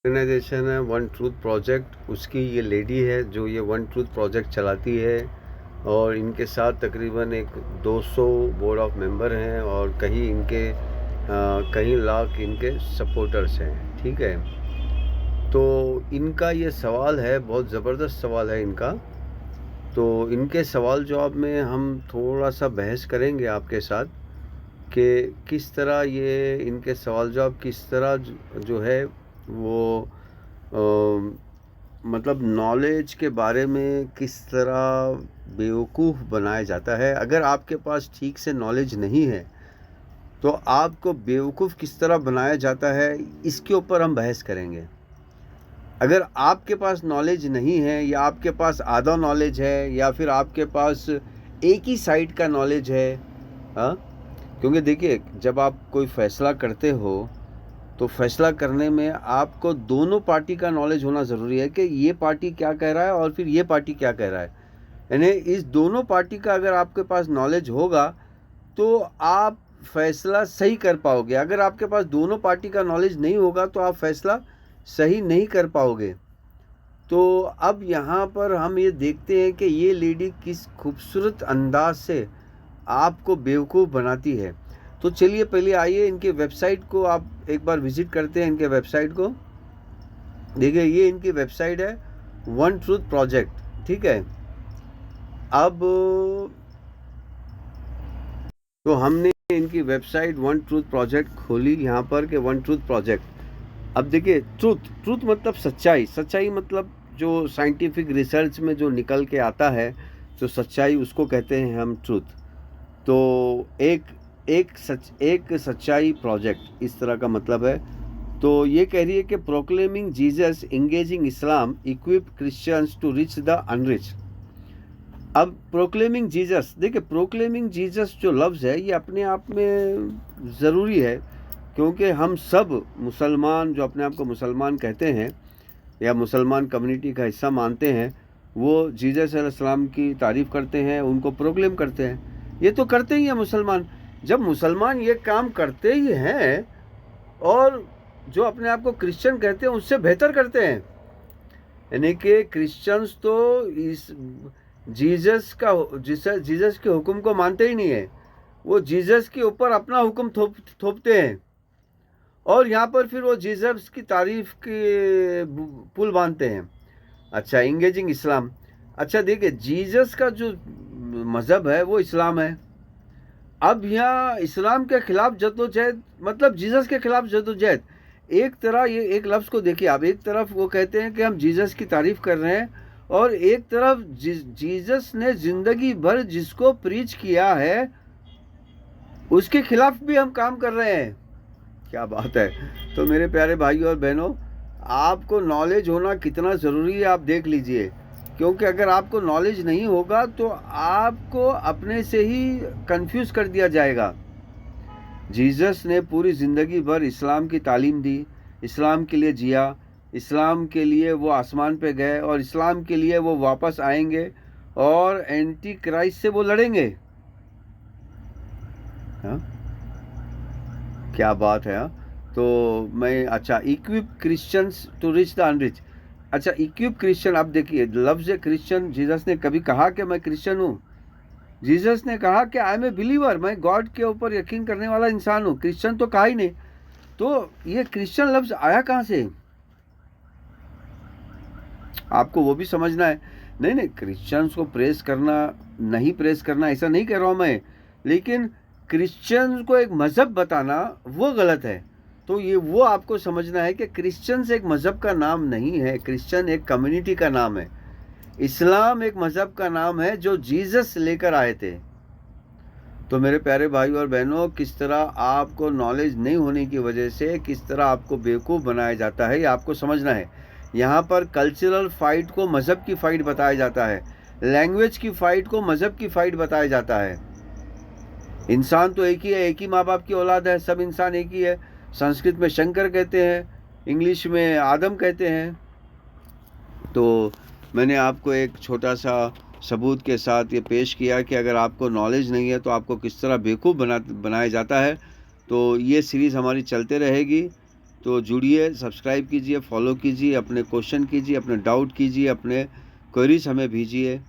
Organisation है one truth project, उसकी ये लेडी है जो ये वन ट्रूथ प्रोजेक्ट चलाती है और इनके साथ तकरीबन एक 200 बोर्ड ऑफ मेंबर हैं और कई लाख इनके सपोर्टर्स हैं। ठीक है, तो इनका ये सवाल है, बहुत ज़बरदस्त सवाल है इनका। तो इनके सवाल जवाब में हम थोड़ा सा बहस करेंगे आपके साथ कि किस तरह ये इनके सवाल जवाब किस तरह जो है वो मतलब नॉलेज के बारे में किस तरह बेवकूफ़ बनाया जाता है। अगर आपके पास ठीक से नॉलेज नहीं है तो आपको बेवकूफ़ किस तरह बनाया जाता है, इसके ऊपर हम बहस करेंगे। अगर आपके पास नॉलेज नहीं है या आपके पास आधा नॉलेज है या फिर आपके पास एक ही साइड का नॉलेज है, हाँ, क्योंकि देखिए जब आप कोई फ़ैसला करते हो तो फैसला करने में आपको दोनों पार्टी का नॉलेज होना ज़रूरी है कि ये पार्टी क्या कह रहा है और फिर ये पार्टी क्या कह रहा है। यानी इस दोनों पार्टी का अगर आपके पास नॉलेज होगा तो आप फैसला सही कर पाओगे। अगर आपके पास दोनों पार्टी का नॉलेज नहीं होगा तो आप फैसला सही नहीं कर पाओगे। तो अब यहाँ पर हम ये देखते हैं कि ये लेडी किस खूबसूरत अंदाज से आपको बेवकूफ़ बनाती है। तो चलिए पहले आइए इनके वेबसाइट को आप एक बार विज़िट करते हैं। इनके वेबसाइट को देखिए, ये इनकी वेबसाइट है वन ट्रूथ प्रोजेक्ट। ठीक है, अब तो हमने इनकी वेबसाइट वन ट्रूथ प्रोजेक्ट खोली यहाँ पर कि वन ट्रूथ प्रोजेक्ट। अब देखिए ट्रूथ मतलब सच्चाई, सच्चाई मतलब जो साइंटिफिक रिसर्च में जो निकल के आता है, जो सच्चाई उसको कहते हैं हम ट्रूथ। तो एक सच्चाई प्रोजेक्ट इस तरह का मतलब है। तो ये कह रही है कि proclaiming Jesus engaging Islam equip Christians to reach the unreached. अब प्रोक्लेमिंग जीसस, देखिए प्रोक्लेमिंग जीसस जो लफ्ज़ है ये अपने आप में ज़रूरी है, क्योंकि हम सब मुसलमान जो अपने आप को मुसलमान कहते हैं या मुसलमान कम्युनिटी का हिस्सा मानते हैं, वो जीसस अलैहिस्सलाम की तारीफ़ करते हैं, उनको प्रोक्लेम करते हैं। ये तो करते ही हैं मुसलमान। जब मुसलमान ये काम करते ही हैं और जो अपने आप को क्रिश्चियन कहते हैं उससे बेहतर करते हैं, यानी कि क्रिश्चियंस तो इस जीसस के हुक्म को मानते ही नहीं है, वो जीसस के ऊपर अपना हुक्म थोपते हैं और यहाँ पर फिर वो जीसस की तारीफ़ के पुल बांधते हैं। अच्छा, इंगेजिंग इस्लाम। अच्छा देखिए, जीसस का जो मज़हब है वो इस्लाम है। अब यहाँ इस्लाम के खिलाफ जद्दोजहद मतलब जीसस के खिलाफ जद्दोजहद, एक तरह ये एक लफ्ज़ को देखिए आप, एक तरफ वो कहते हैं कि हम जीसस की तारीफ़ कर रहे हैं और एक तरफ जीसस ने ज़िंदगी भर जिसको प्रीच किया है उसके खिलाफ भी हम काम कर रहे हैं। क्या बात है। तो मेरे प्यारे भाइयों और बहनों, आपको नॉलेज होना कितना ज़रूरी है आप देख लीजिए, क्योंकि अगर आपको नॉलेज नहीं होगा तो आपको अपने से ही कंफ्यूज कर दिया जाएगा। जीसस ने पूरी ज़िंदगी भर इस्लाम की तालीम दी, इस्लाम के लिए जिया, इस्लाम के लिए वो आसमान पे गए और इस्लाम के लिए वो वापस आएंगे और एंटी क्राइस्ट से वो लड़ेंगे। हाँ, क्या बात है। हाँ, तो मैं अच्छा, equip Christians to reach the unreached. अच्छा, इक्विप क्रिश्चियन, अब देखिए लफ्ज़ क्रिश्चियन, जीसस ने कभी कहा कि मैं क्रिश्चियन हूँ? जीसस ने कहा कि आई एम ए बिलीवर, मैं गॉड के ऊपर यकीन करने वाला इंसान हूँ। क्रिश्चियन तो कहा ही नहीं। तो ये क्रिश्चियन लफ्ज़ आया कहाँ से, आपको वो भी समझना है। नहीं नहीं, क्रिश्चियंस को प्रेस करना नहीं, प्रेस करना ऐसा नहीं कह रहा हूँ मैं, लेकिन क्रिश्चियंस को एक मज़हब बताना वो गलत है। तो ये वो आपको समझना है कि क्रिश्चियंस एक मज़हब का नाम नहीं है, क्रिश्चियन एक कम्युनिटी का नाम है। इस्लाम एक मज़हब का नाम है जो जीसस लेकर आए थे। तो मेरे प्यारे भाई और बहनों, किस तरह आपको नॉलेज नहीं होने की वजह से किस तरह आपको बेवकूफ़ बनाया जाता है ये आपको समझना है। यहाँ पर कल्चरल फ़ाइट को मज़हब की फ़ाइट बताया जाता है, लैंग्वेज की फ़ाइट को मज़हब की फ़ाइट बताया जाता है। इंसान तो एक ही है, एक ही माँ बाप की औलाद है, सब इंसान एक ही है। संस्कृत में शंकर कहते हैं, इंग्लिश में आदम कहते हैं। तो मैंने आपको एक छोटा सा सबूत के साथ ये पेश किया कि अगर आपको नॉलेज नहीं है तो आपको किस तरह बेवकूफ़ बनाया जाता है। तो ये सीरीज़ हमारी चलते रहेगी। तो जुड़िए, सब्सक्राइब कीजिए, फॉलो कीजिए, अपने क्वेश्चन कीजिए, अपने डाउट कीजिए, अपने क्वेरीज हमें भेजिए।